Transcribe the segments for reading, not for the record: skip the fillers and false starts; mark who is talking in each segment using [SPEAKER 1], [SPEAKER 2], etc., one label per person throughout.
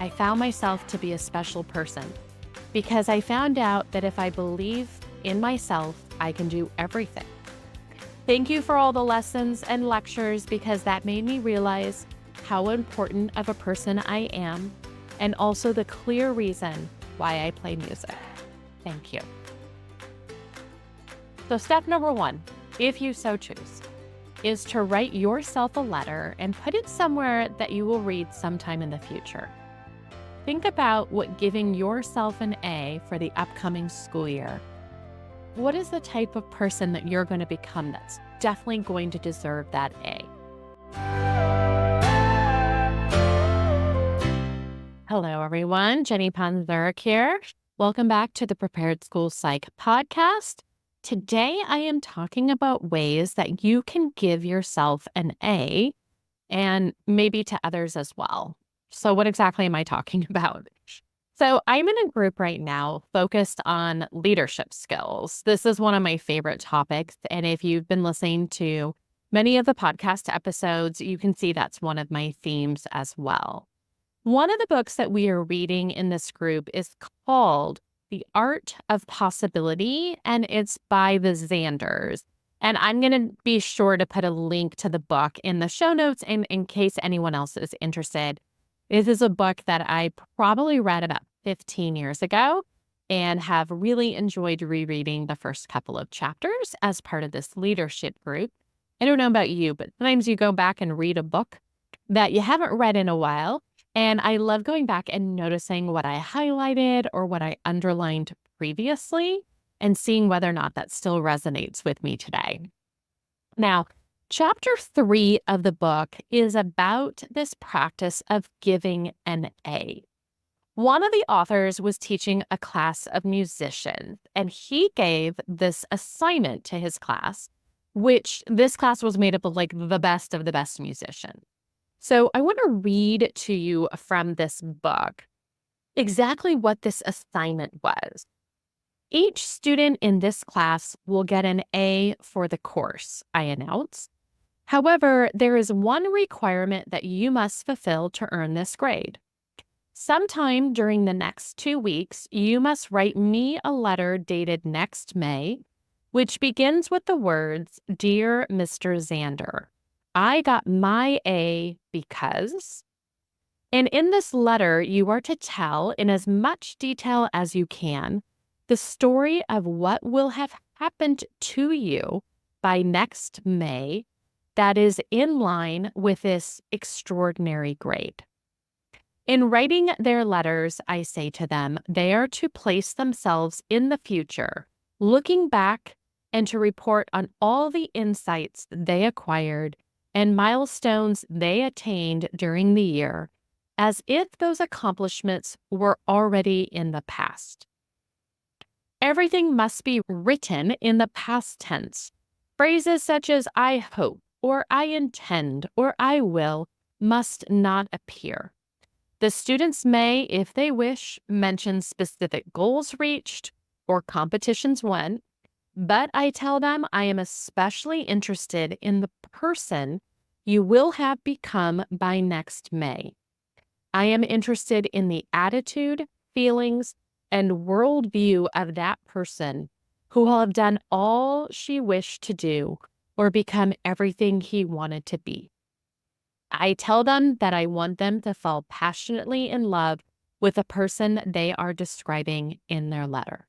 [SPEAKER 1] I found myself to be a special person because I found out that if I believe in myself, I can do everything. Thank you for all the lessons and lectures because that made me realize how important of a person I am and also the clear reason why I play music. Thank you. So step number 1, if you so choose, is to write yourself a letter and put it somewhere that you will read sometime in the future. Think about what giving yourself an A for the upcoming school year. What is the type of person that you're going to become that's definitely going to deserve that A? Hello, everyone. Jenny Ponzuric here. Welcome back to the Prepared School Psych podcast. Today, I am talking about ways that you can give yourself an A and maybe to others as well. So what exactly am I talking about? So I'm in a group right now focused on leadership skills. This is one of my favorite topics. And if you've been listening to many of the podcast episodes, you can see that's one of my themes as well. One of the books that we are reading in this group is called The Art of Possibility, and it's by the Zanders. And I'm going to be sure to put a link to the book in the show notes in case anyone else is interested. This is a book that I probably read about 15 years ago and have really enjoyed rereading the first couple of chapters as part of this leadership group. I don't know about you, but sometimes you go back and read a book that you haven't read in a while. And I love going back and noticing what I highlighted or what I underlined previously and seeing whether or not that still resonates with me today. Now, chapter 3 of the book is about this practice of giving an A. One of the authors was teaching a class of musicians, and he gave this assignment to his class, which this class was made up of like the best of the best musicians. So I want to read to you from this book exactly what this assignment was. Each student in this class will get an A for the course, I announced. However, there is one requirement that you must fulfill to earn this grade. Sometime during the next 2 weeks, you must write me a letter dated next May, which begins with the words, "Dear Mr. Zander, I got my A because," and in this letter, you are to tell in as much detail as you can the story of what will have happened to you by next May that is in line with this extraordinary grade. In writing their letters, I say to them, they are to place themselves in the future, looking back and to report on all the insights they acquired and milestones they attained during the year, as if those accomplishments were already in the past. Everything must be written in the past tense. Phrases such as "I hope," or "I intend," or "I will" must not appear. The students may, if they wish, mention specific goals reached or competitions won, but I tell them I am especially interested in the person you will have become by next May. I am interested in the attitude, feelings, and worldview of that person who will have done all she wished to do or become everything he wanted to be. I tell them that I want them to fall passionately in love with the person they are describing in their letter.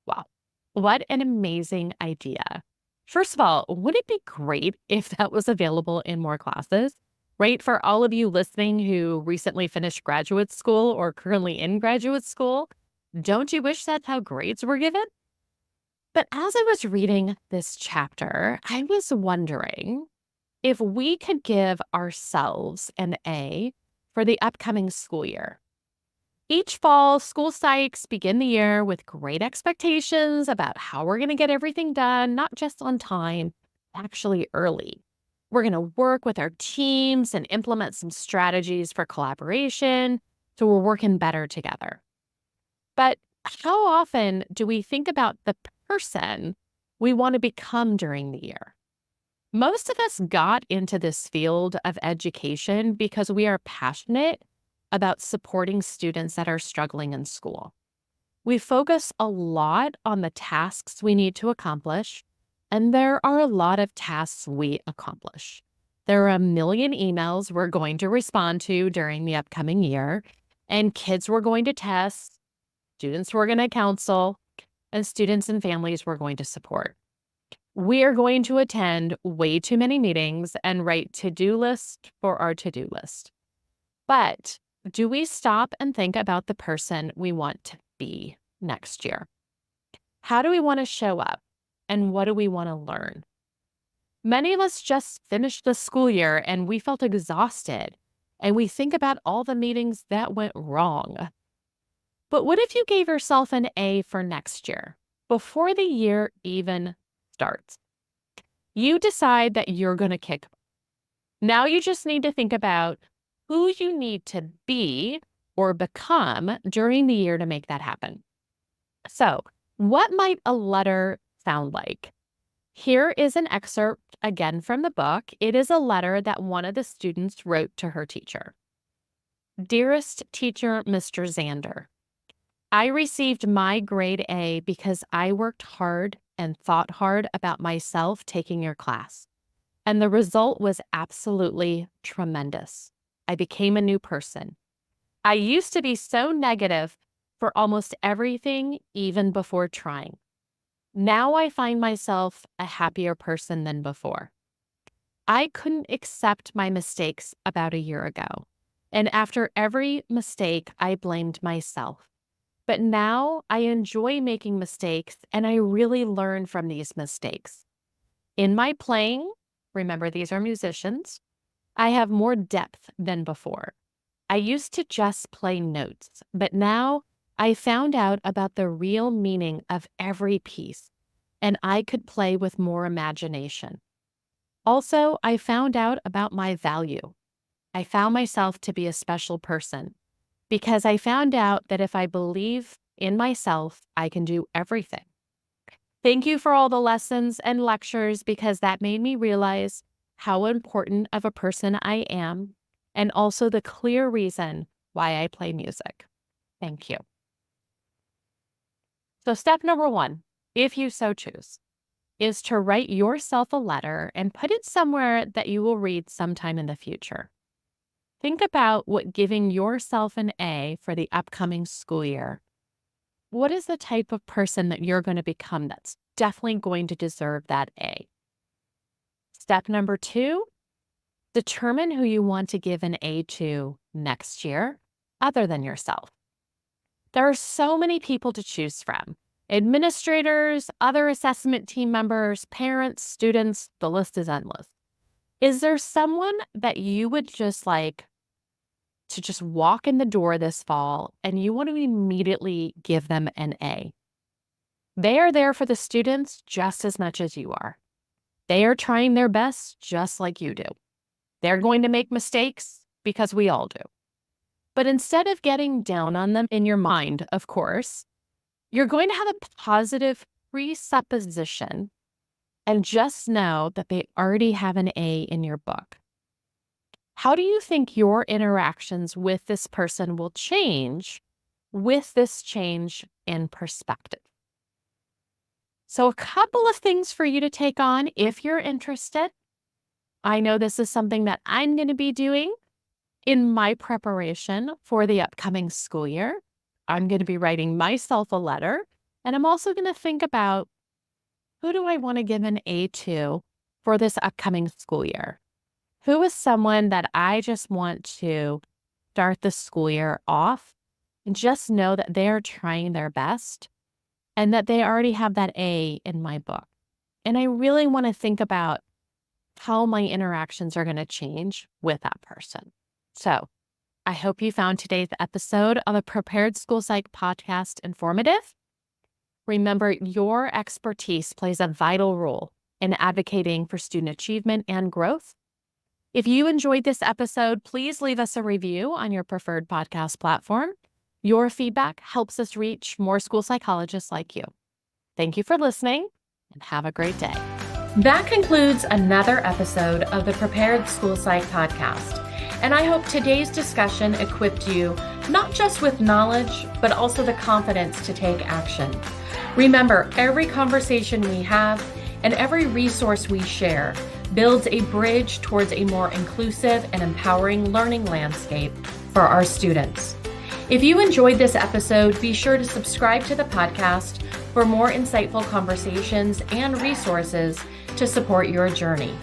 [SPEAKER 1] Wow, what an amazing idea. First of all, would it be great if that was available in more classes, right? For all of you listening who recently finished graduate school or currently in graduate school, don't you wish that's how grades were given? But as I was reading this chapter, I was wondering if we could give ourselves an A for the upcoming school year. Each fall, school psychs begin the year with great expectations about how we're going to get everything done, not just on time, actually early. We're going to work with our teams and implement some strategies for collaboration so we're working better together. But how often do we think about the person we want to become during the year? Most of us got into this field of education because we are passionate about supporting students that are struggling in school. We focus a lot on the tasks we need to accomplish, and there are a lot of tasks we accomplish. There are a million emails we're going to respond to during the upcoming year, and kids we're going to test, students we're going to counsel, and students and families we're going to support. We are going to attend way too many meetings and write to-do lists for our to-do list. But do we stop and think about the person we want to be next year? How do we want to show up? And what do we want to learn? Many of us just finished the school year and we felt exhausted, and we think about all the meetings that went wrong. But what if you gave yourself an A for next year before the year even starts? You decide that you're going to kick. Now you just need to think about who you need to be or become during the year to make that happen. So, what might a letter sound like? Here is an excerpt again from the book. It is a letter that one of the students wrote to her teacher. Dearest teacher, Mr. Zander, I received my grade A because I worked hard and thought hard about myself taking your class. And the result was absolutely tremendous. I became a new person. I used to be so negative for almost everything, even before trying. Now I find myself a happier person than before. I couldn't accept my mistakes about a year ago. And after every mistake, I blamed myself. But now I enjoy making mistakes and I really learn from these mistakes. In my playing, remember these are musicians, I have more depth than before. I used to just play notes, but now I found out about the real meaning of every piece, and I could play with more imagination. Also, I found out about my value. I found myself to be a special person because I found out that if I believe in myself, I can do everything. Thank you for all the lessons and lectures because that made me realize how important of a person I am and also the clear reason why I play music. Thank you. So step number 1, if you so choose, is to write yourself a letter and put it somewhere that you will read sometime in the future. Think about what giving yourself an A for the upcoming school year. What is the type of person that you're going to become that's definitely going to deserve that A? Step number 2, determine who you want to give an A to next year, other than yourself. There are so many people to choose from. Administrators, other assessment team members, parents, students, the list is endless. Is there someone that you would just like to just walk in the door this fall and you want to immediately give them an A? They are there for the students just as much as you are. They are trying their best just like you do. They're going to make mistakes because we all do. But instead of getting down on them in your mind, of course, you're going to have a positive presupposition and just know that they already have an A in your book. How do you think your interactions with this person will change with this change in perspective? So a couple of things for you to take on if you're interested. I know this is something that I'm going to be doing in my preparation for the upcoming school year. I'm going to be writing myself a letter, and I'm also going to think about who do I want to give an A to for this upcoming school year? Who is someone that I just want to start the school year off and just know that they are trying their best and that they already have that A in my book? And I really want to think about how my interactions are going to change with that person. So I hope you found today's episode of the Prepared School Psych podcast informative. Remember, your expertise plays a vital role in advocating for student achievement and growth. If you enjoyed this episode, please leave us a review on your preferred podcast platform. Your feedback helps us reach more school psychologists like you. Thank you for listening and have a great day. That concludes another episode of the Prepared School Psych podcast. And I hope today's discussion equipped you not just with knowledge, but also the confidence to take action. Remember, every conversation we have and every resource we share builds a bridge towards a more inclusive and empowering learning landscape for our students. If you enjoyed this episode, be sure to subscribe to the podcast for more insightful conversations and resources to support your journey.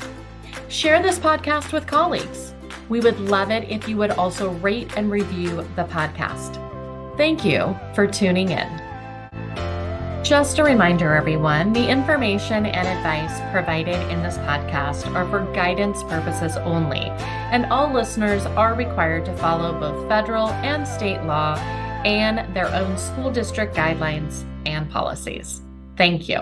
[SPEAKER 1] Share this podcast with colleagues. We would love it if you would also rate and review the podcast. Thank you for tuning in. Just a reminder, everyone, the information and advice provided in this podcast are for guidance purposes only, and all listeners are required to follow both federal and state law and their own school district guidelines and policies. Thank you.